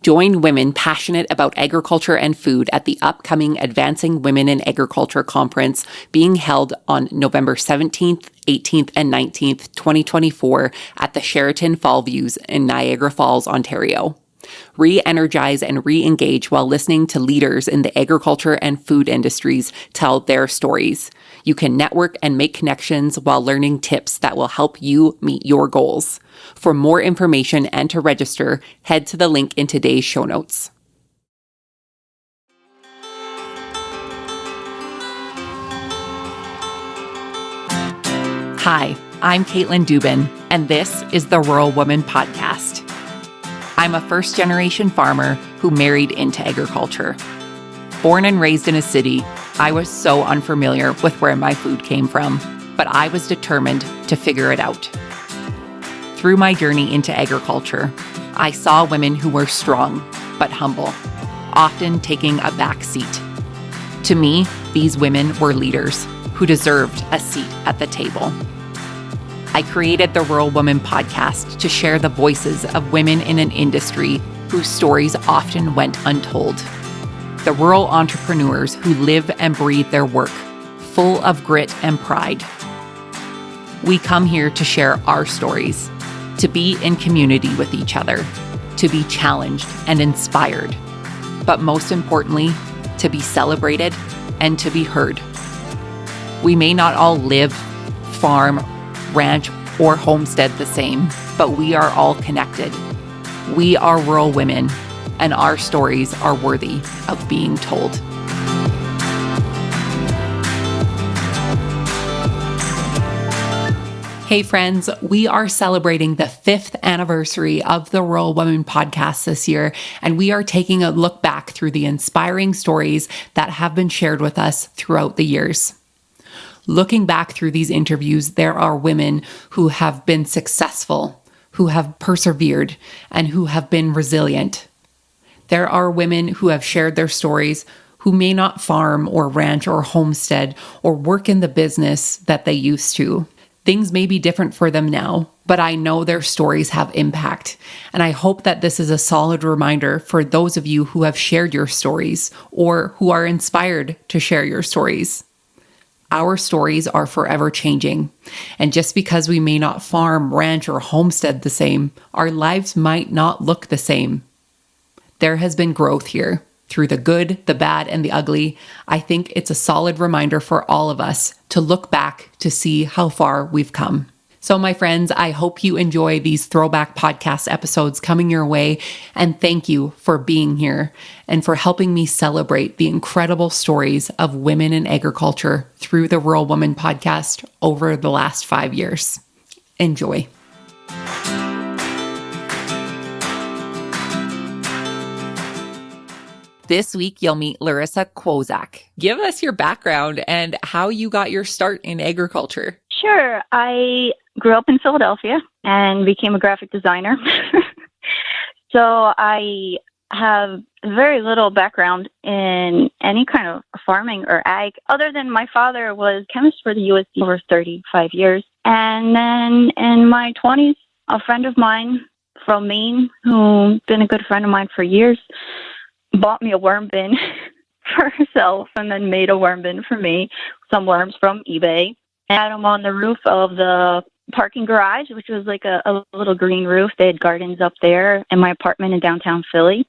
Join women passionate about agriculture and food at the upcoming Advancing Women in Agriculture Conference being held on November 17th, 18th, and 19th, 2024 at the Sheraton Fallviews in Niagara Falls, Ontario. Re-energize and re-engage while listening to leaders in the agriculture and food industries tell their stories. You can network and make connections while learning tips that will help you meet your goals. For more information and to register, head to the link in today's show notes. Hi, I'm Caitlin Dubin, and this is the Rural Woman Podcast. I'm a first-generation farmer who married into agriculture. Born and raised in a city, I was so unfamiliar with where my food came from, but I was determined to figure it out. Through my journey into agriculture, I saw women who were strong but humble, often taking a back seat. To me, these women were leaders who deserved a seat at the table. I created the Rural Woman Podcast to share the voices of women in an industry whose stories often went untold. The rural entrepreneurs who live and breathe their work, full of grit and pride. We come here to share our stories, to be in community with each other, to be challenged and inspired, but most importantly, to be celebrated and to be heard. We may not all live, farm, ranch, or homestead the same, but we are all connected. We are rural women, and our stories are worthy of being told. Hey friends, we are celebrating the 5th anniversary of the Rural Women Podcast this year, and we are taking a look back through the inspiring stories that have been shared with us throughout the years. Looking back through these interviews, there are women who have been successful, who have persevered, and who have been resilient. There are women who have shared their stories who may not farm or ranch or homestead or work in the business that they used to. Things may be different for them now, but I know their stories have impact. And I hope that this is a solid reminder for those of you who have shared your stories or who are inspired to share your stories. Our stories are forever changing. And just because we may not farm, ranch, or homestead the same, our lives might not look the same. There has been growth here. Through the good, the bad, and the ugly, I think it's a solid reminder for all of us to look back to see how far we've come. So my friends, I hope you enjoy these throwback podcast episodes coming your way, and thank you for being here and for helping me celebrate the incredible stories of women in agriculture through the Rural Woman Podcast over the last 5 years. Enjoy. This week, you'll meet Laryssa Kwoczak. Give us your background and how you got your start in agriculture. Sure. I grew up in Philadelphia and became a graphic designer. So I have very little background in any kind of farming or ag, other than my father was chemist for the USDA for 35 years. And then in my 20s, a friend of mine from Maine, who's been a good friend of mine for years, bought me a worm bin for herself and then made a worm bin for me, some worms from eBay. I had them on the roof of the parking garage, which was like a little green roof. They had gardens up there in my apartment in downtown Philly.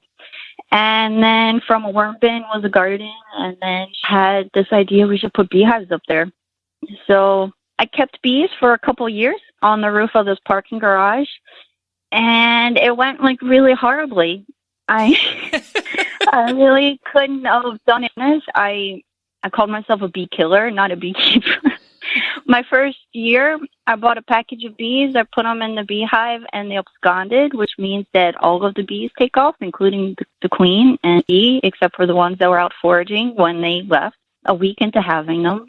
And then from a worm bin was a garden, and then had this idea we should put beehives up there. So I kept bees for a couple of years on the roof of this parking garage, and it went like really horribly. I really couldn't have done it. I called myself a bee killer, not a beekeeper. My first year, I bought a package of bees. I put them in the beehive, and they absconded, which means that all of the bees take off, including the queen and bee, except for the ones that were out foraging when they left a week into having them.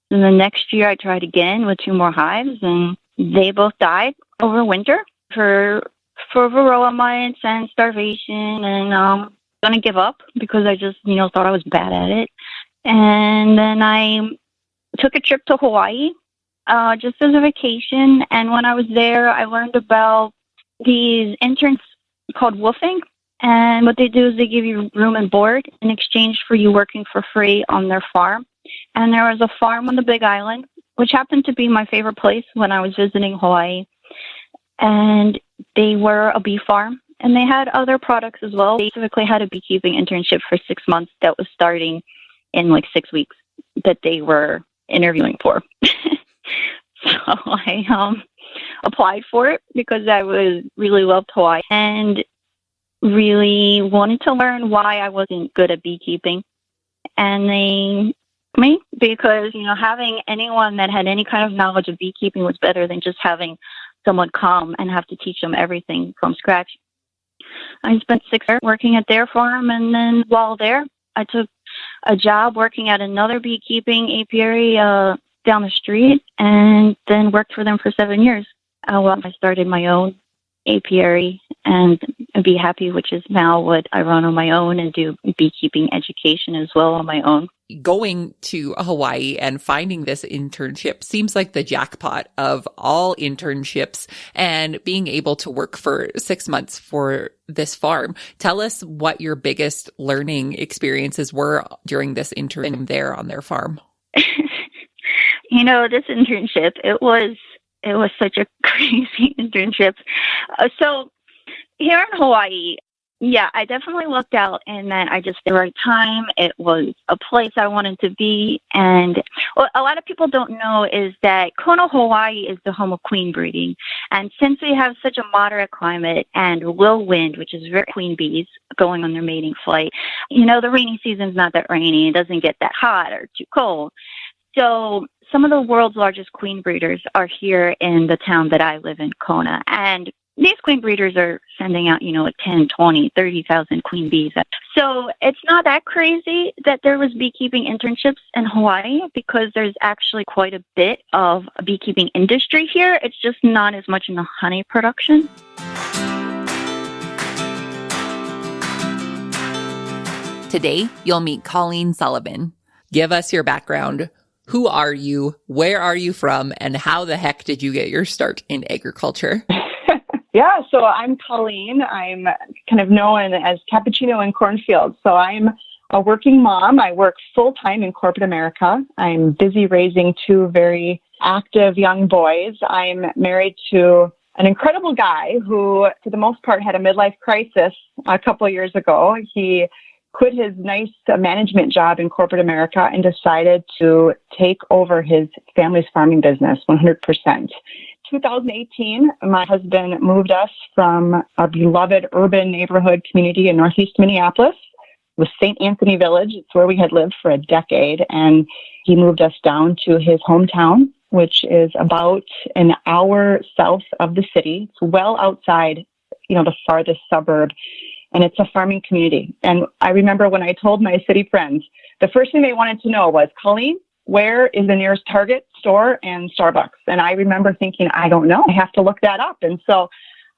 And the next year, I tried again with 2 more hives, and they both died over winter for varroa mites and starvation, and I'm going to give up because I just, thought I was bad at it. And then I took a trip to Hawaii just as a vacation, and when I was there, I learned about these interns called woofing, And what they do is they give you room and board in exchange for you working for free on their farm. And there was a farm on the Big Island, which happened to be my favorite place when I was visiting Hawaii. And they were a bee farm, and they had other products as well. They specifically had a beekeeping internship for 6 months that was starting in like 6 weeks that they were interviewing for. So I applied for it because I really loved Hawaii and really wanted to learn why I wasn't good at beekeeping. And they me because, having anyone that had any kind of knowledge of beekeeping was better than just having someone come and have to teach them everything from scratch. I spent 6 years working at their farm, and then while there, I took a job working at another beekeeping apiary down the street, and then worked for them for 7 years. I started my own apiary and Bee Happy, which is now what I run on my own and do beekeeping education as well on my own. Going to Hawaii and finding this internship seems like the jackpot of all internships, and being able to work for 6 months for this farm. Tell us what your biggest learning experiences were during this internship there on their farm. This internship, it was such a crazy internship. So here in Hawaii, yeah, I definitely lucked out in that I just, the right time, it was a place I wanted to be. And what a lot of people don't know is that Kona, Hawaii is the home of queen breeding. And since we have such a moderate climate and low wind, which is very queen bees going on their mating flight, the rainy season's not that rainy. It doesn't get that hot or too cold. So some of the world's largest queen breeders are here in the town that I live in, Kona. And these queen breeders are sending out, 10, 20, 30,000 queen bees. So it's not that crazy that there was beekeeping internships in Hawaii, because there's actually quite a bit of a beekeeping industry here. It's just not as much in the honey production. Today, you'll meet Colleen Sullivan. Give us your background. Who are you? Where are you from? And how the heck did you get your start in agriculture? Yeah, so I'm Colleen. I'm kind of known as Cappuccino in Cornfield. So I'm a working mom. I work full-time in corporate America. I'm busy raising 2 very active young boys. I'm married to an incredible guy who, for the most part, had a midlife crisis a couple of years ago. He quit his nice management job in corporate America and decided to take over his family's farming business 100%. 2018, my husband moved us from a beloved urban neighborhood community in Northeast Minneapolis with St. Anthony Village. It's where we had lived for a decade. And he moved us down to his hometown, which is about an hour south of the city. It's well outside, the farthest suburb. And it's a farming community. And I remember when I told my city friends, the first thing they wanted to know was, Colleen, where is the nearest Target store and Starbucks? And I remember thinking, I don't know. I have to look that up. And so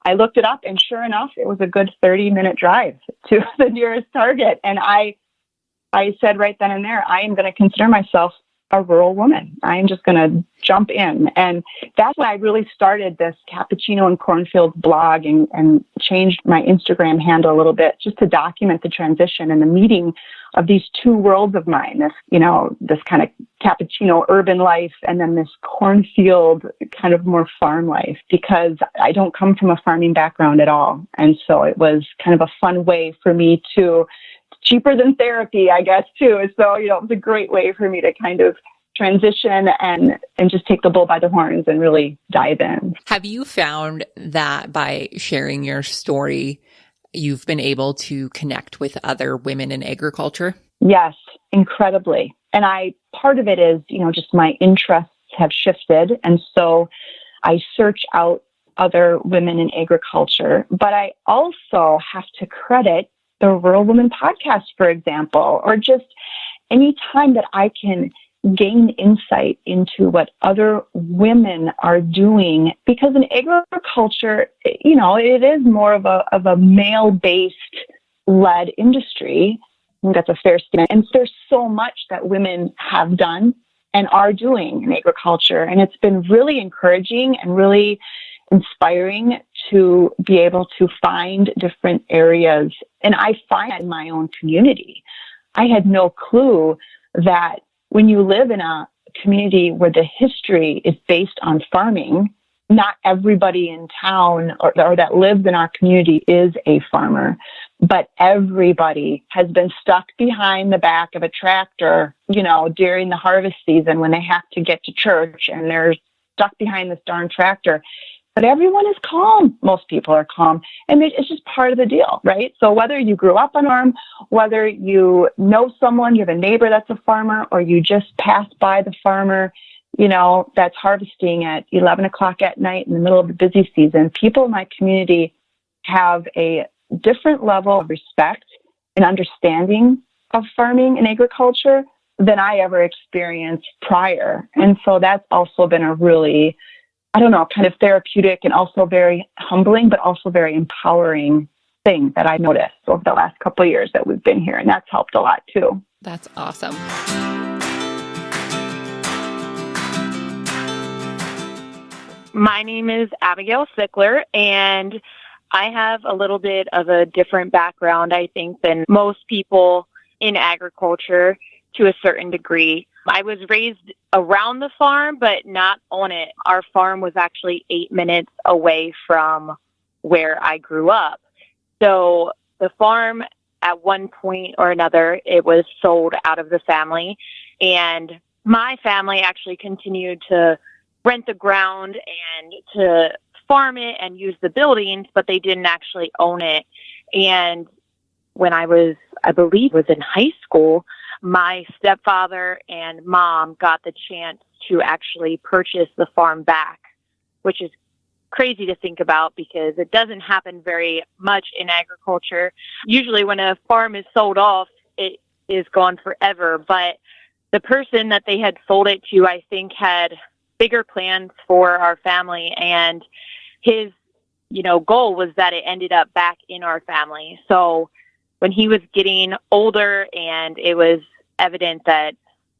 I looked it up, and sure enough, it was a good 30-minute drive to the nearest Target. And I said right then and there, I am going to consider myself a rural woman. I'm just going to jump in. And that's when I really started this Cappuccino and Cornfield blog and changed my Instagram handle a little bit just to document the transition and the meeting of these 2 worlds of mine, this kind of cappuccino urban life and then this cornfield kind of more farm life, because I don't come from a farming background at all. And so it was kind of a fun way for me to, cheaper than therapy, I guess, too. So, it was a great way for me to kind of transition and just take the bull by the horns and really dive in. Have you found that by sharing your story, you've been able to connect with other women in agriculture? Yes, incredibly. And part of it is, just my interests have shifted. And so I search out other women in agriculture, but I also have to credit the Rural Woman podcast, for example, or just any time that I can gain insight into what other women are doing, because in agriculture, it is more of a male-based led industry. I think that's a fair statement. And there's so much that women have done and are doing in agriculture. And it's been really encouraging and really inspiring to be able to find different areas. And I find in my own community, I had no clue that when you live in a community where the history is based on farming, not everybody in town or that lives in our community is a farmer, but everybody has been stuck behind the back of a tractor, during the harvest season when they have to get to church and they're stuck behind this darn tractor. But everyone is calm. Most people are calm. And it's just part of the deal, right? So whether you grew up on a farm, whether you know someone, you have a neighbor that's a farmer, or you just pass by the farmer, that's harvesting at 11 o'clock at night in the middle of the busy season, people in my community have a different level of respect and understanding of farming and agriculture than I ever experienced prior. And so that's also been a really, kind of therapeutic and also very humbling, but also very empowering thing that I noticed over the last couple of years that we've been here. And that's helped a lot too. That's awesome. My name is Abigail Sickler, and I have a little bit of a different background, I think, than most people in agriculture to a certain degree. I was raised around the farm, but not on it. Our farm was actually 8 minutes away from where I grew up. So the farm, at one point or another, it was sold out of the family. And my family actually continued to rent the ground and to farm it and use the buildings, but they didn't actually own it. And when I believe was in high school, my stepfather and mom got the chance to actually purchase the farm back, which is crazy to think about because it doesn't happen very much in agriculture. Usually when a farm is sold off, it is gone forever. But the person that they had sold it to, I think, had bigger plans for our family. And his, goal was that it ended up back in our family. So when he was getting older and it was evident that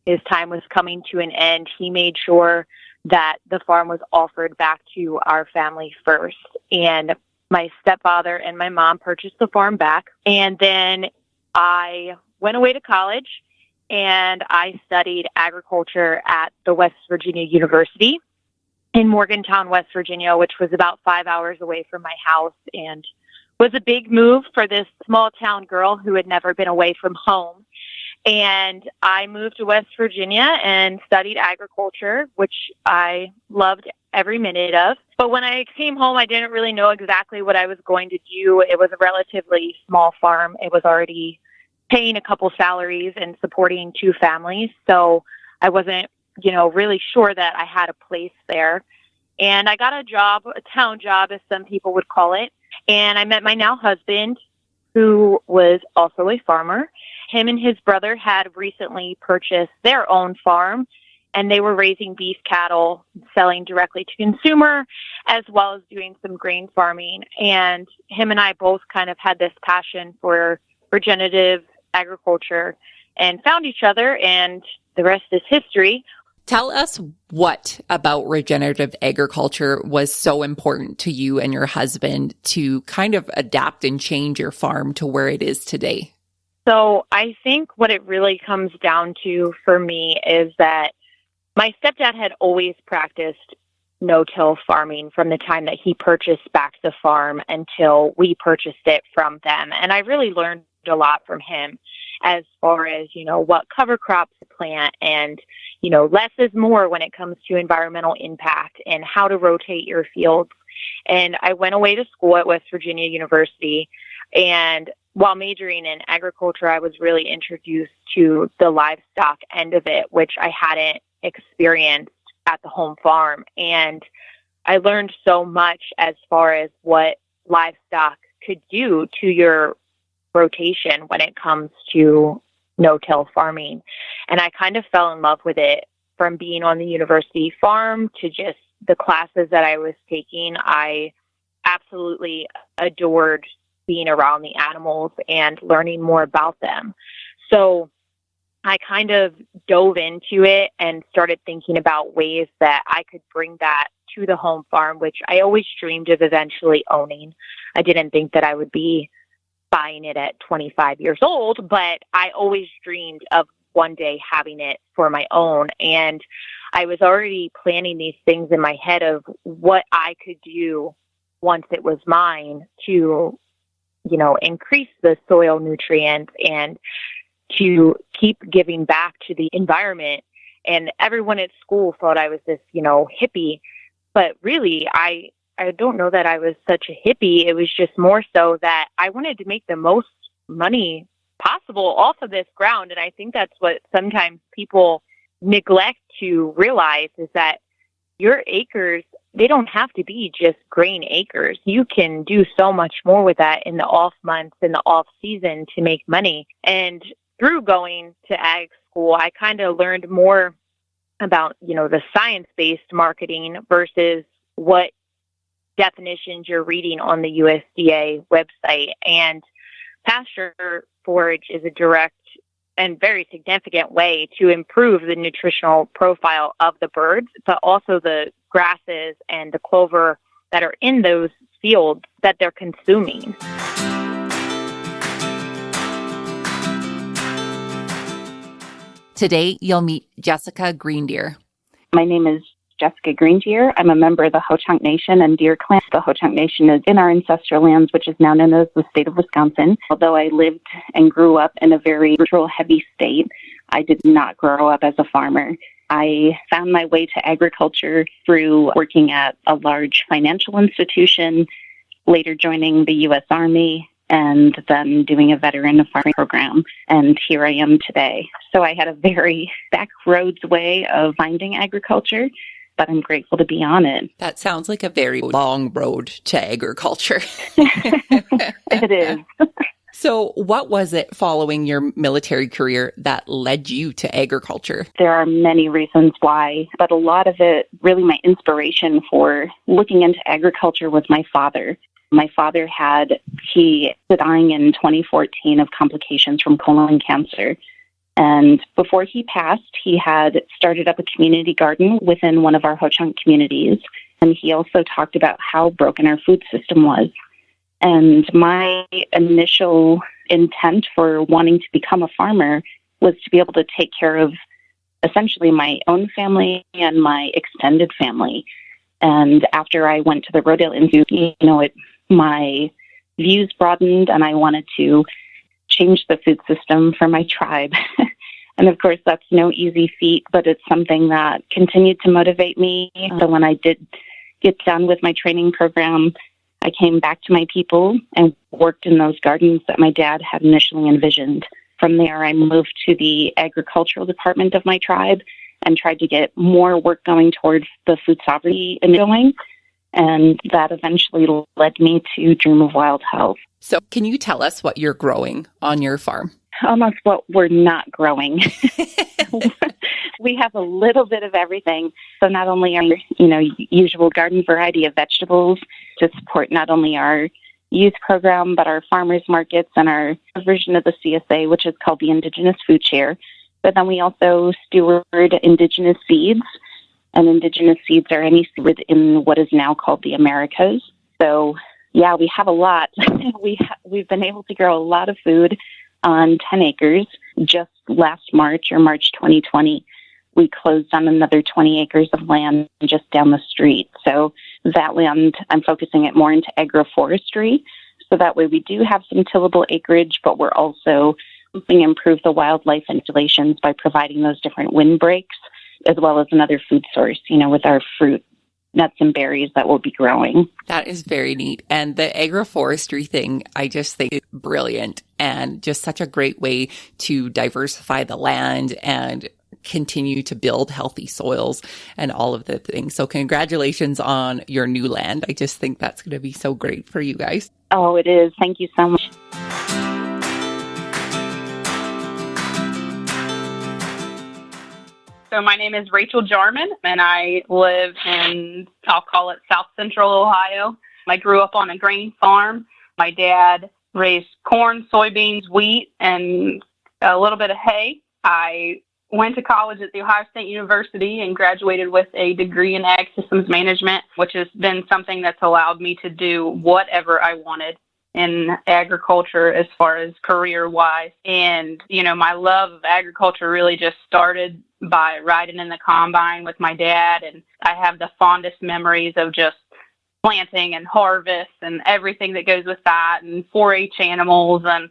his time was coming to an end, he made sure that the farm was offered back to our family first. And my stepfather and my mom purchased the farm back. And then I went away to college and I studied agriculture at the West Virginia University in Morgantown, West Virginia, which was about 5 hours away from my house and was a big move for this small town girl who had never been away from home. And I moved to West Virginia and studied agriculture, which I loved every minute of. But when I came home, I didn't really know exactly what I was going to do. It was a relatively small farm. It was already paying a couple salaries and supporting 2 families. So I wasn't, really sure that I had a place there. And I got a town job, as some people would call it. And I met my now husband, who was also a farmer. Him and his brother had recently purchased their own farm, and they were raising beef cattle, selling directly to consumer, as well as doing some grain farming. And him and I both kind of had this passion for regenerative agriculture and found each other, and the rest is history. Tell us what about regenerative agriculture was so important to you and your husband to kind of adapt and change your farm to where it is today. So I think what it really comes down to for me is that my stepdad had always practiced no-till farming from the time that he purchased back the farm until we purchased it from them. And I really learned a lot from him as far as, what cover crops to plant and, less is more when it comes to environmental impact and how to rotate your fields. And I went away to school at West Virginia University, and while majoring in agriculture, I was really introduced to the livestock end of it, which I hadn't experienced at the home farm. And I learned so much as far as what livestock could do to your rotation when it comes to no-till farming. And I kind of fell in love with it from being on the university farm to just the classes that I was taking. I absolutely adored being around the animals and learning more about them. So I kind of dove into it and started thinking about ways that I could bring that to the home farm, which I always dreamed of eventually owning. I didn't think that I would be buying it at 25 years old, but I always dreamed of one day having it for my own. And I was already planning these things in my head of what I could do once it was mine to, increase the soil nutrients and to keep giving back to the environment. And everyone at school thought I was this, hippie, but really I don't know that I was such a hippie. It was just more so that I wanted to make the most money possible off of this ground. And I think that's what sometimes people neglect to realize, is that your acres, they don't have to be just grain acres. You can do so much more with that in the off months, in the off season, to make money. And through going to ag school, I kind of learned more about, the science-based marketing versus what definitions you're reading on the USDA website. And pasture forage is a direct and very significant way to improve the nutritional profile of the birds, but also the grasses and the clover that are in those fields that they're consuming. Today, you'll meet Jessika Greendeer. My name is Jessika Greendeer. I'm a member of the Kwoczak Nation and Deer Clan. The Kwoczak Nation is in our ancestral lands, which is now known as the state of Wisconsin. Although I lived and grew up in a very rural-heavy state, I did not grow up as a farmer. I found my way to agriculture through working at a large financial institution, later joining the U.S. Army, and then doing a veteran farming program. And here I am today. So I had a very backroads way of finding agriculture, but I'm grateful to be on it. That sounds like a very long road to agriculture. It is. So what was it following your military career that led you to agriculture? There are many reasons why, but a lot of it, really my inspiration for looking into agriculture was my father. My father he was dying in 2014 of complications from colon cancer. And before he passed, he had started up a community garden within one of our Kwoczak communities. And he also talked about how broken our food system was. And my initial intent for wanting to become a farmer was to be able to take care of essentially my own family and my extended family. And after I went to the Rodale Institute, my views broadened and I wanted to change the food system for my tribe. And of course, that's no easy feat, but it's something that continued to motivate me. So when I did get done with my training program, I came back to my people and worked in those gardens that my dad had initially envisioned. From there, I moved to the agricultural department of my tribe and tried to get more work going towards the food sovereignty going. And that eventually led me to Dream of Wild Health. So can you tell us what you're growing on your farm? Almost what we're not growing. We have a little bit of everything. So not only our, usual garden variety of vegetables to support not only our youth program, but our farmers markets and our version of the CSA, which is called the Indigenous Food Share. But then we also steward Indigenous seeds. And Indigenous seeds are any seed within what is now called the Americas. So, yeah, we have a lot. We've been able to grow a lot of food on 10 acres. Just last March 2020, we closed on another 20 acres of land just down the street. So that land, I'm focusing it more into agroforestry. So that way we do have some tillable acreage, but we're also helping improve the wildlife installations by providing those different windbreaks, as well as another food source, with our fruit, nuts, and berries that we'll be growing. That is very neat. And the agroforestry thing, I just think is brilliant and just such a great way to diversify the land and continue to build healthy soils and all of the things. So congratulations on your new land. I just think that's going to be so great for you guys. Oh, it is. Thank you so much. So my name is Rachel Jarman, and I live in, I'll call it South Central Ohio. I grew up on a grain farm. My dad raised corn, soybeans, wheat, and a little bit of hay. I went to college at The Ohio State University and graduated with a degree in Ag Systems Management, which has been something that's allowed me to do whatever I wanted in agriculture as far as career-wise. And, my love of agriculture really just started by riding in the combine with my dad. And I have the fondest memories of just planting and harvest and everything that goes with that, and 4-H animals and,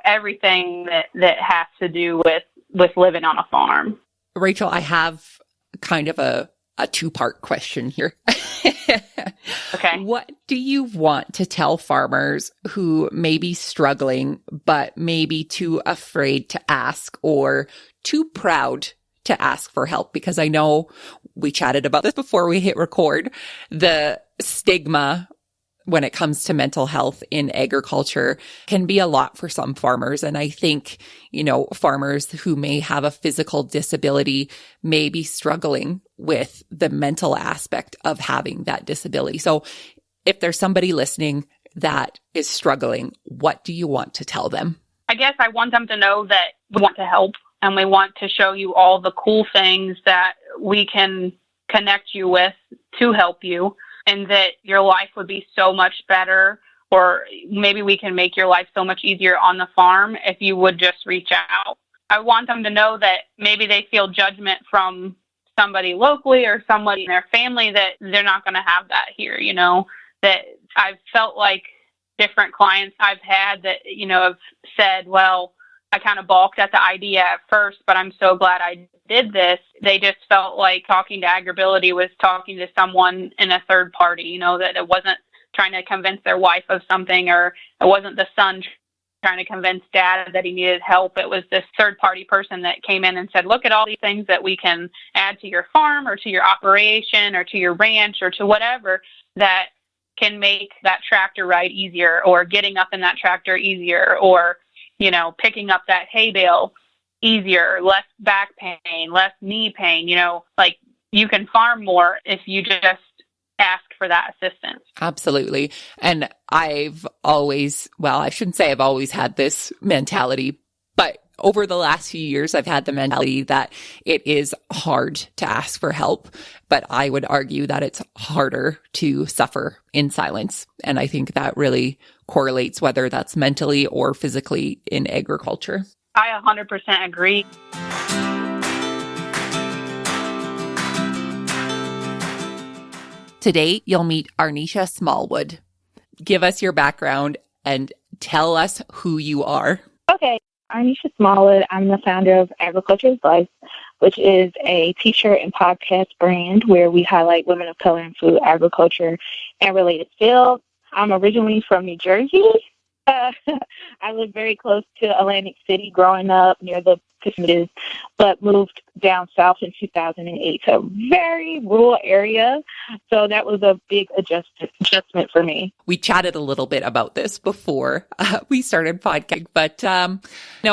everything that has to do with living on a farm. Rachel, I have kind of a two-part question here. Okay. What do you want to tell farmers who may be struggling, but maybe too afraid to ask or too proud to ask for help? Because I know we chatted about this before we hit record, the stigma when it comes to mental health in agriculture can be a lot for some farmers. And I think, farmers who may have a physical disability may be struggling with the mental aspect of having that disability. So if there's somebody listening that is struggling, what do you want to tell them? I guess I want them to know that we want to help, and we want to show you all the cool things that we can connect you with to help you, and that your life would be so much better, or maybe we can make your life so much easier on the farm if you would just reach out. I want them to know that maybe they feel judgment from somebody locally or somebody in their family, that they're not going to have that here, that I've felt like different clients I've had that, have said, well, I kind of balked at the idea at first, but I'm so glad I did this. They just felt like talking to Agribility was talking to someone in a third party, that it wasn't trying to convince their wife of something, or it wasn't the son trying to convince dad that he needed help. It was this third party person that came in and said, look at all these things that we can add to your farm or to your operation or to your ranch or to whatever that can make that tractor ride easier, or getting up in that tractor easier, or picking up that hay bale easier, less back pain, less knee pain, like you can farm more if you just ask for that assistance. Absolutely. And I shouldn't say I've always had this mentality, but over the last few years, I've had the mentality that it is hard to ask for help, but I would argue that it's harder to suffer in silence. And I think that really correlates, whether that's mentally or physically in agriculture. I 100% agree. Today, you'll meet Arneisha Smallwood. Give us your background and tell us who you are. Okay. Arneisha Smallwood. I'm the founder of Agriculture is Life, which is a t-shirt and podcast brand where we highlight women of color in food, agriculture, and related fields. I'm originally from New Jersey. I lived very close to Atlantic City growing up near the Cascades, but moved down south in 2008 to a very rural area. So that was a big adjustment for me. We chatted a little bit about this before we started podcasting, but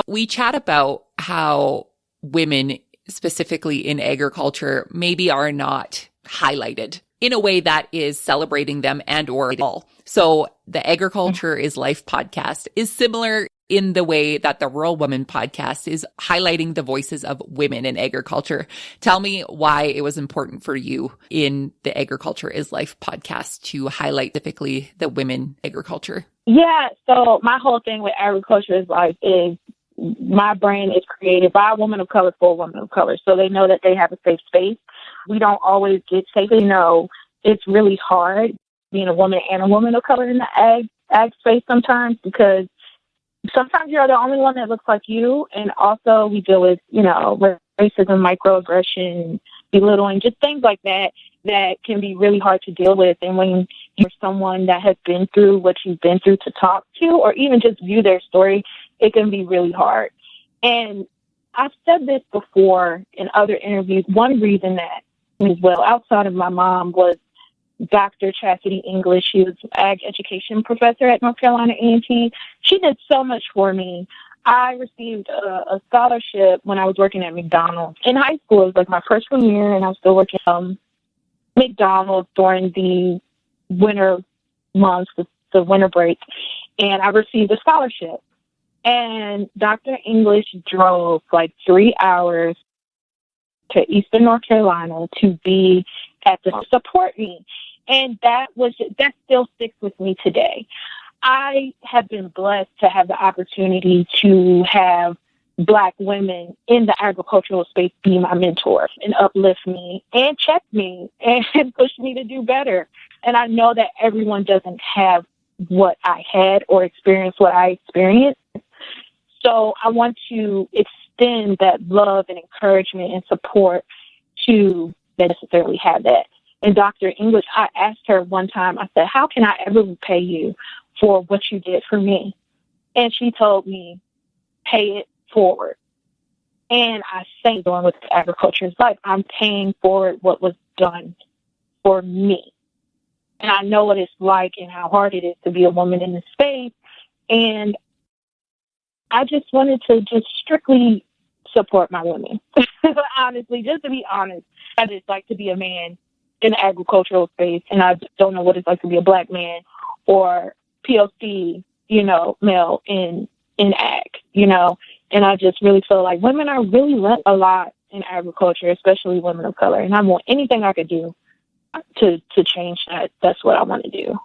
we chat about how women, specifically in agriculture, maybe are not highlighted in a way that is celebrating them and or at all. So the Agriculture is Life podcast is similar in the way that the Rural Woman podcast is highlighting the voices of women in agriculture. Tell me why it was important for you in the Agriculture is Life podcast to highlight typically the women agriculture. Yeah, so my whole thing with Agriculture is Life is my brand is created by a woman of color for a woman of color. So they know that they have a safe space. We don't always get safe. It's really hard being a woman and a woman of color in the ag space sometimes, because sometimes you're the only one that looks like you. And also we deal with, racism, microaggression, belittling, just things like that can be really hard to deal with. And when you're someone that has been through what you've been through to talk to, or even just view their story, it can be really hard. And I've said this before in other interviews. One reason that as well, outside of my mom, was Dr. Chastity English. She was an ag education professor at North Carolina A&T. She did so much for me. I received a scholarship when I was working at McDonald's. In high school, it was like my freshman year, and I was still working at McDonald's during the winter months, the winter break, and I received a scholarship. And Dr. English drove like 3 hours to Eastern North Carolina to be at the support me. And that still sticks with me today. I have been blessed to have the opportunity to have Black women in the agricultural space be my mentor and uplift me and check me and push me to do better. And I know that everyone doesn't have what I had or experience what I experienced. So I want to extend that love and encouragement and support to that necessarily have that. And Dr. English, I asked her one time, I said, how can I ever repay you for what you did for me? And she told me, pay it forward. And I think going with agriculture is like, I'm paying forward what was done for me. And I know what it's like and how hard it is to be a woman in this space. And I just wanted to just strictly support my women. Honestly, just to be honest, I just like to be a man in the agricultural space, and I don't know what it's like to be a Black man or POC, male in ag, and I just really feel like women are really left a lot in agriculture, especially women of color, and I want anything I could do to change that. That's what I want to do.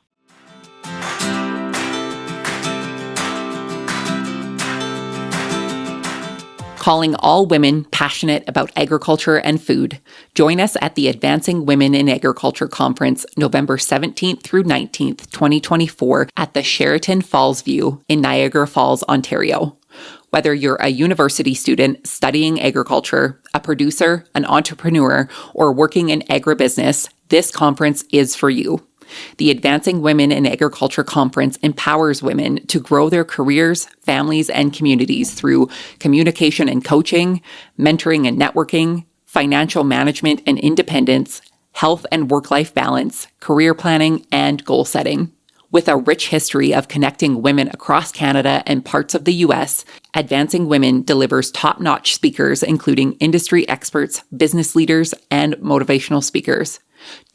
Calling all women passionate about agriculture and food. Join us at the Advancing Women in Agriculture Conference, November 17th through 19th, 2024, at the Sheraton Falls View in Niagara Falls, Ontario. Whether you're a university student studying agriculture, a producer, an entrepreneur, or working in agribusiness, this conference is for you. The Advancing Women in Agriculture Conference empowers women to grow their careers, families, and communities through communication and coaching, mentoring and networking, financial management and independence, health and work-life balance, career planning, and goal setting. With a rich history of connecting women across Canada and parts of the U.S., Advancing Women delivers top-notch speakers, including industry experts, business leaders, and motivational speakers.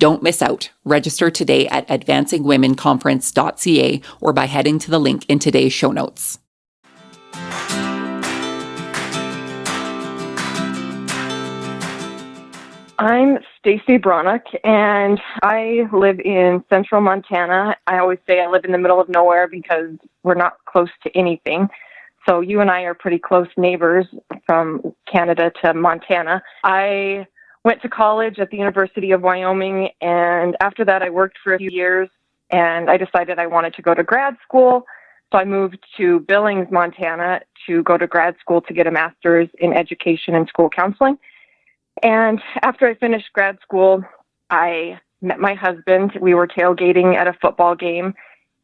Don't miss out. Register today at advancingwomenconference.ca or by heading to the link in today's show notes. I'm Stacy Bronec, and I live in central Montana. I always say I live in the middle of nowhere because we're not close to anything. So you and I are pretty close neighbors from Canada to Montana. I went to college at the University of Wyoming, and after that I worked for a few years, and I decided I wanted to go to grad school. So I moved to Billings, Montana to go to grad school to get a master's in education and school counseling. And after I finished grad school, I met my husband. We were tailgating at a football game.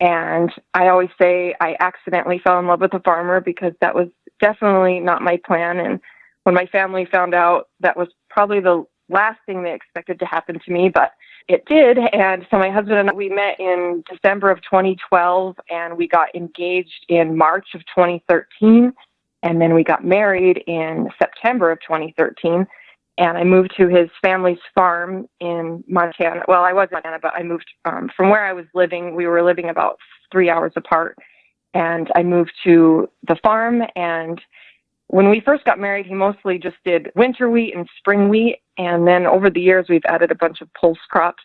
And I always say I accidentally fell in love with a farmer because that was definitely not my plan. And when my family found out, that was probably the last thing they expected to happen to me, but it did. And so my husband and I, we met in December of 2012, and we got engaged in March of 2013. And then we got married in September of 2013. And I moved to his family's farm in Montana. Well, I was in Montana, but I moved from where I was living. We were living about 3 hours apart. And I moved to the farm. And when we first got married, he mostly just did winter wheat and spring wheat. And then over the years, we've added a bunch of pulse crops.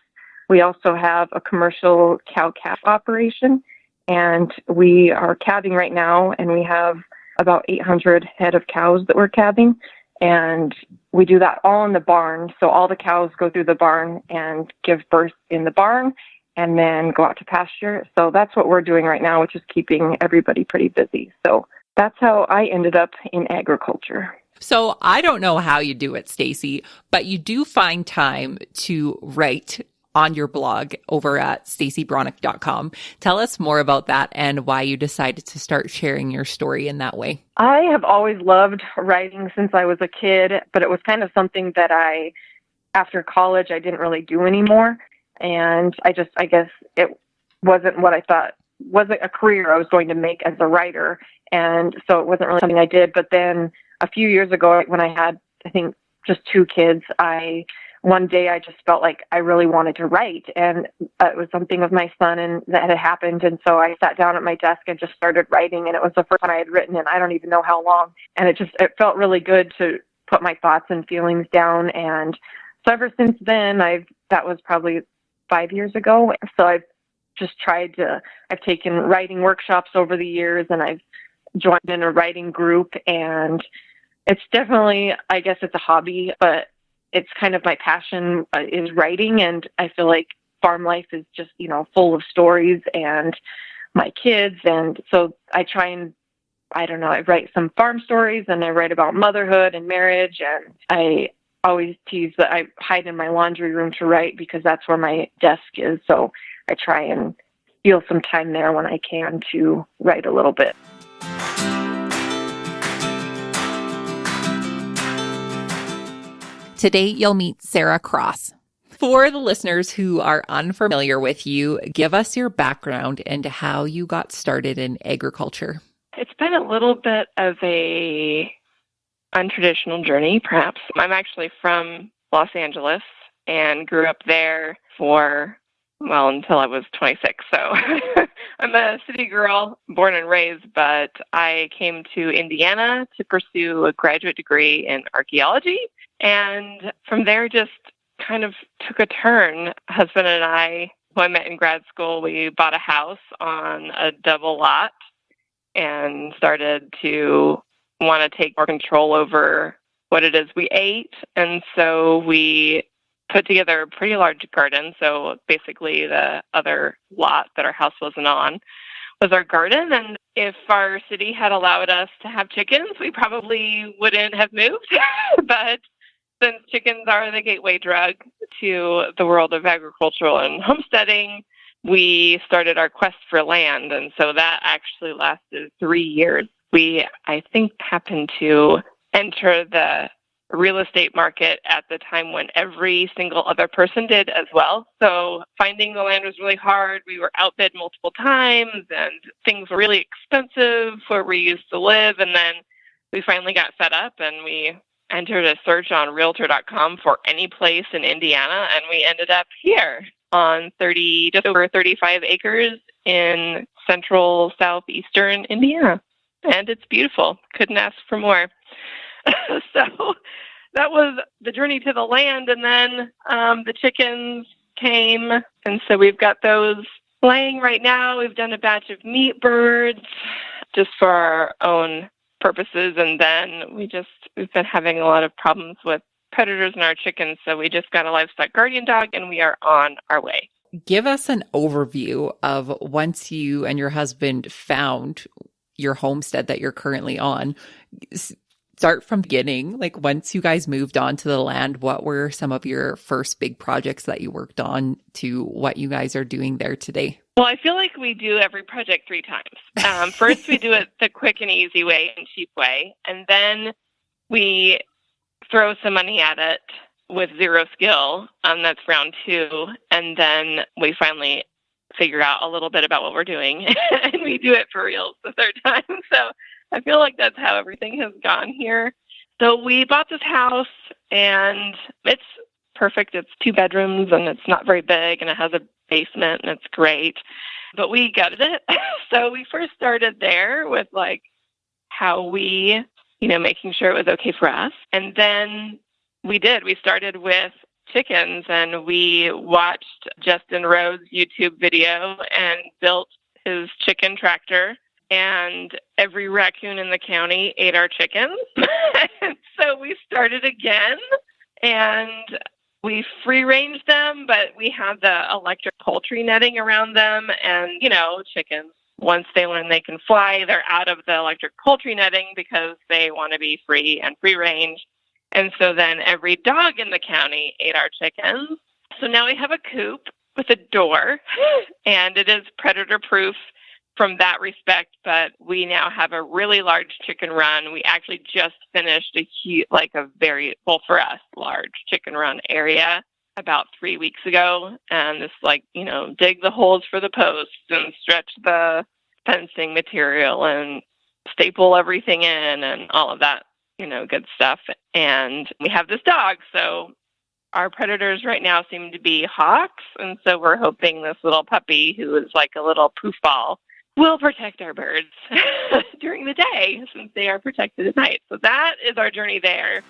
We also have a commercial cow-calf operation. And we are calving right now. And we have about 800 head of cows that we're calving. And we do that all in the barn. So all the cows go through the barn and give birth in the barn and then go out to pasture. So that's what we're doing right now, which is keeping everybody pretty busy. So that's how I ended up in agriculture. So I don't know how you do it, Stacy, but you do find time to write on your blog over at stacybronec.com. Tell us more about that and why you decided to start sharing your story in that way. I have always loved writing since I was a kid, but it was kind of something that after college, I didn't really do anymore. And I guess it wasn't what I thought wasn't a career I was going to make as a writer. And so it wasn't really something I did. But then a few years ago, when I had, I think, just 2 kids, I one day I just felt like I really wanted to write, and it was something with my son and that had happened. And so I sat down at my desk and just started writing, and it was the first one I had written in I don't even know how long. And it felt really good to put my thoughts and feelings down. And so ever since then, that was probably 5 years ago. So I've taken writing workshops over the years, and I've joined in a writing group, and it's definitely, I guess it's a hobby, but it's kind of my passion is writing. And I feel like farm life is just, full of stories and my kids. And so I try and, I write some farm stories, and I write about motherhood and marriage. And I always tease that I hide in my laundry room to write because that's where my desk is. So I try and steal some time there when I can to write a little bit. Today, you'll meet Sarah Cross. For the listeners who are unfamiliar with you, give us your background and how you got started in agriculture. It's been a little bit of a untraditional journey, perhaps. I'm actually from Los Angeles and grew up there until I was 26. So I'm a city girl, born and raised, but I came to Indiana to pursue a graduate degree in archaeology. And from there, just kind of took a turn. Husband and I, who I met in grad school, we bought a house on a double lot and started to want to take more control over what it is we ate. And so we put together a pretty large garden. So basically the other lot that our house wasn't on was our garden. And if our city had allowed us to have chickens, we probably wouldn't have moved. But since chickens are the gateway drug to the world of agricultural and homesteading, we started our quest for land. And so that actually lasted 3 years. We, I think, happened to enter the real estate market at the time when every single other person did as well. So finding the land was really hard. We were outbid multiple times, and things were really expensive where we used to live. And then we finally got fed up, and we entered a search on Realtor.com for any place in Indiana, and we ended up here on just over 35 acres in central southeastern Indiana. And it's beautiful. Couldn't ask for more. So that was the journey to the land. And then the chickens came. And so we've got those laying right now. We've done a batch of meat birds just for our own purposes. And then we've been having a lot of problems with predators in our chickens. So we just got a livestock guardian dog, and we are on our way. Give us an overview of once you and your husband found your homestead that you're currently on. Start from the beginning. Like, once you guys moved on to the land, what were some of your first big projects that you worked on to what you guys are doing there today? Well, I feel like we do every project 3 times. First, we do it the quick and easy way and cheap way. And then we throw some money at it with zero skill. That's round 2. And then we finally figure out a little bit about what we're doing, and we do it for real the 3rd time. So I feel like that's how everything has gone here. So we bought this house, and it's perfect. It's 2 bedrooms, and it's not very big, and it has a basement, and it's great. But we gutted it. So we first started there with how we, making sure it was okay for us. And then we started with chickens, and we watched Justin Rhodes' YouTube video and built his chicken tractor, and every raccoon in the county ate our chickens. And so we started again, and we free-ranged them, but we had the electric poultry netting around them. And, chickens, once they learn they can fly, they're out of the electric poultry netting because they want to be free and free-range. And so then every dog in the county ate our chickens. So now we have a coop with a door, and it is predator-proof from that respect, but we now have a really large chicken run. We actually just finished a very, for us, large chicken run area about 3 weeks ago. And it's dig the holes for the posts and stretch the fencing material and staple everything in and all of that, good stuff. And we have this dog. So our predators right now seem to be hawks, and so we're hoping this little puppy, who is like a little poof ball, will protect our birds during the day, since they are protected at night. So that is our journey there.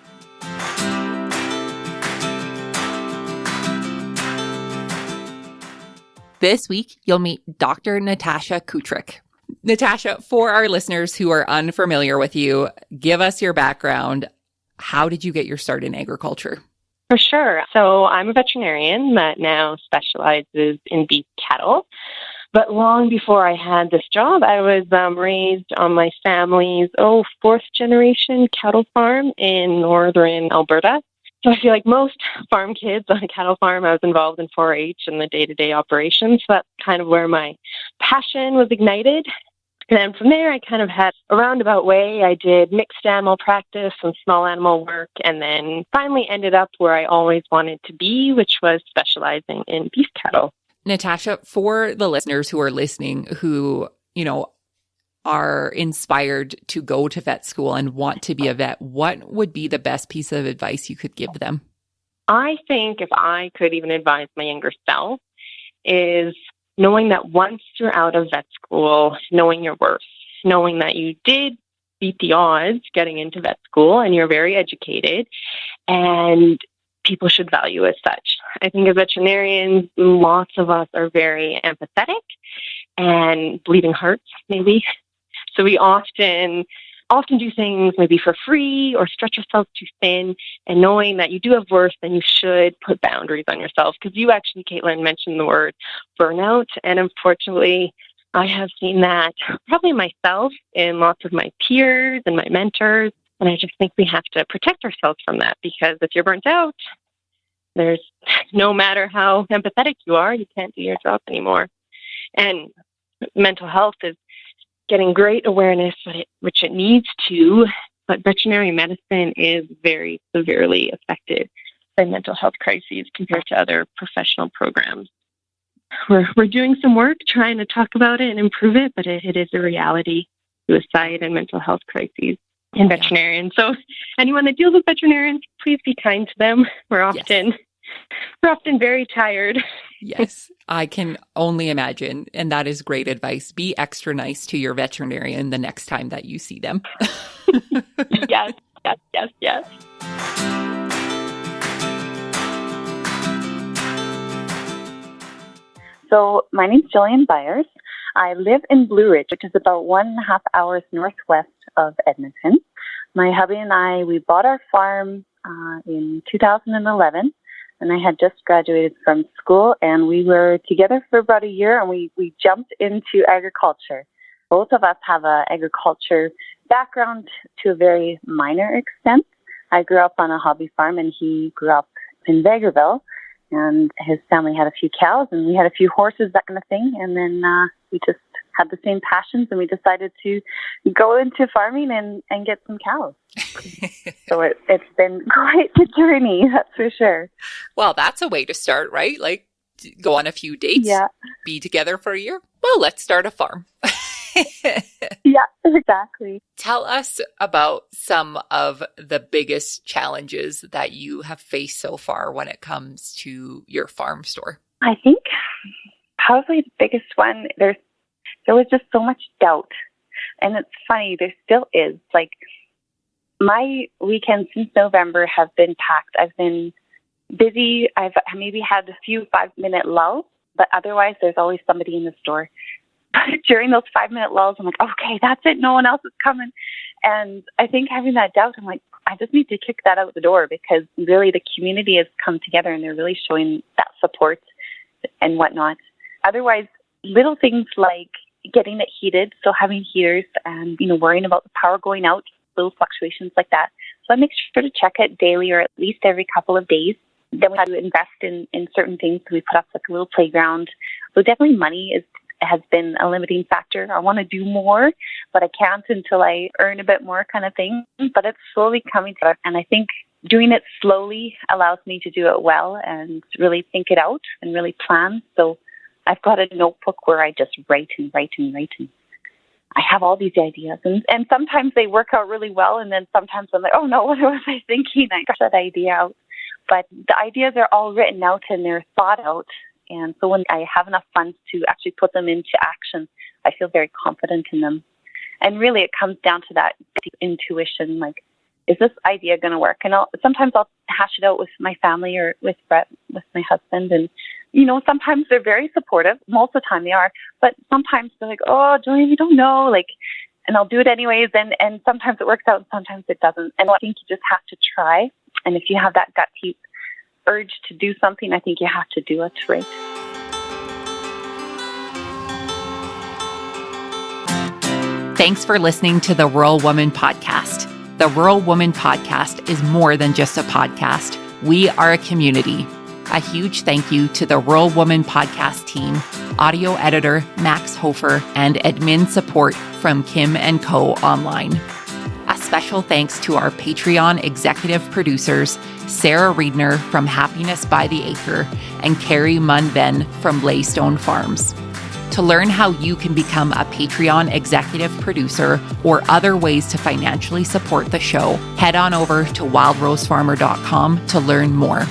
This week, you'll meet Dr. Natasha Kutryk. Natasha, for our listeners who are unfamiliar with you, give us your background. How did you get your start in agriculture? For sure. So I'm a veterinarian that now specializes in beef cattle. But long before I had this job, I was raised on my family's, fourth generation cattle farm in northern Alberta. So I feel like most farm kids on a cattle farm, I was involved in 4-H and the day-to-day operations. So that's kind of where my passion was ignited. And then from there, I kind of had a roundabout way. I did mixed animal practice and small animal work, and then finally ended up where I always wanted to be, which was specializing in beef cattle. Natasha, for the listeners who are listening who, are inspired to go to vet school and want to be a vet, what would be the best piece of advice you could give them? I think if I could even advise my younger self is knowing that once you're out of vet school, knowing your worth, knowing that you did beat the odds getting into vet school and you're very educated and people should value as such. I think as veterinarians, lots of us are very empathetic and bleeding hearts, maybe. So we often do things maybe for free or stretch ourselves too thin, and knowing that you do have worth, then you should put boundaries on yourself. Because you actually, Caitlin, mentioned the word burnout, and unfortunately, I have seen that probably myself in lots of my peers and my mentors, and I just think we have to protect ourselves from that, because if you're burnt out, there's no matter how empathetic you are, you can't do your job anymore. And mental health is getting great awareness, which it needs to, but veterinary medicine is very severely affected by mental health crises compared to other professional programs. We're doing some work trying to talk about it and improve it, but it is a reality, suicide and mental health crises in veterinarians. So anyone that deals with veterinarians, please be kind to them. We're often very tired. Yes, I can only imagine. And that is great advice. Be extra nice to your veterinarian the next time that you see them. Yes. So my name's Jillian Byers. I live in Blue Ridge, which is about 1.5 hours northwest of Edmonton. My hubby and I, we bought our farm in 2011. And I had just graduated from school, and we were together for about a year, and we jumped into agriculture. Both of us have an agriculture background to a very minor extent. I grew up on a hobby farm, and he grew up in Vegreville, and his family had a few cows, and we had a few horses, that kind of thing. And then we just had the same passions, and we decided to go into farming and get some cows. So it's been quite the journey, that's for sure. Well, that's a way to start, right? Like, go on a few dates, be together for a year. Well, let's start a farm. Yeah, exactly. Tell us about some of the biggest challenges that you have faced so far when it comes to your farm store. I think probably the biggest one, there was just so much doubt. And it's funny, there still is. Like, my weekends since November have been packed. I've been busy. I've maybe had a few 5-minute lulls, but otherwise there's always somebody in the store. But during those 5-minute lulls, I'm like, okay, that's it. No one else is coming. And I think having that doubt, I'm like, I just need to kick that out the door, because really the community has come together and they're really showing that support and whatnot. Otherwise, little things like getting it heated, so having heaters and, worrying about the power going out, little fluctuations like that. So I make sure to check it daily or at least every couple of days. Then we have to invest in certain things. So we put up like a little playground. So definitely money has been a limiting factor. I want to do more, but I can't until I earn a bit more, kind of thing. But it's slowly coming together. And I think doing it slowly allows me to do it well and really think it out and really plan. So I've got a notebook where I just write and I have all these ideas. And sometimes they work out really well. And then sometimes I'm like, oh no, what was I thinking? I got that idea out. But the ideas are all written out and they're thought out. And so when I have enough funds to actually put them into action, I feel very confident in them. And really, it comes down to that intuition, like, is this idea going to work? And sometimes I'll hash it out with my family or with Brett, with my husband. And, sometimes they're very supportive. Most of the time they are. But sometimes they're like, oh, Jillian, you don't know. And I'll do it anyways. And sometimes it works out and sometimes it doesn't. And I think you just have to try. And if you have that gutsy urge to do something, I think you have to do it, right? Thanks for listening to the Rural Woman Podcast. The Rural Woman Podcast is more than just a podcast. We are a community. A huge thank you to the Rural Woman Podcast team, audio editor Max Hofer, and admin support from Kim & Co. Online. A special thanks to our Patreon executive producers, Sarah Riedner from Happiness by the Acre and Carrie Munven from Blaystone Farms. To learn how you can become a Patreon executive producer or other ways to financially support the show, head on over to wildrosefarmer.com to learn more.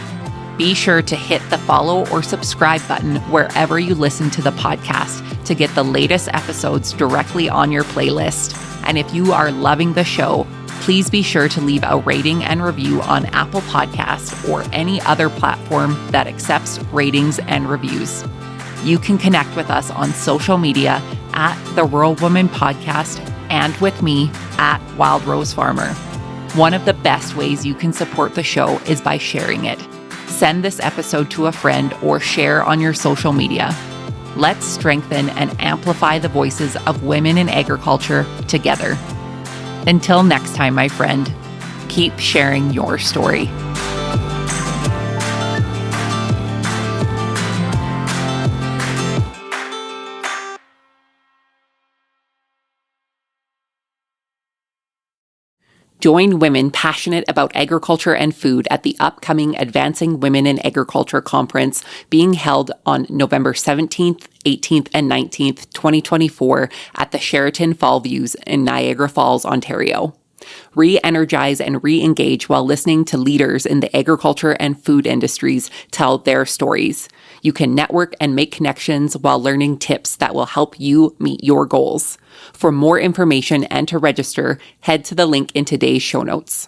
Be sure to hit the follow or subscribe button wherever you listen to the podcast to get the latest episodes directly on your playlist. And if you are loving the show, please be sure to leave a rating and review on Apple Podcasts or any other platform that accepts ratings and reviews. You can connect with us on social media at The Rural Woman Podcast and with me at Wild Rose Farmer. One of the best ways you can support the show is by sharing it. Send this episode to a friend or share on your social media. Let's strengthen and amplify the voices of women in agriculture together. Until next time, my friend, keep sharing your story. Join women passionate about agriculture and food at the upcoming Advancing Women in Agriculture Conference being held on November 17th, 18th, and 19th, 2024 at the Sheraton Fall Views in Niagara Falls, Ontario. Re-energize and re-engage while listening to leaders in the agriculture and food industries tell their stories. You can network and make connections while learning tips that will help you meet your goals. For more information and to register, head to the link in today's show notes.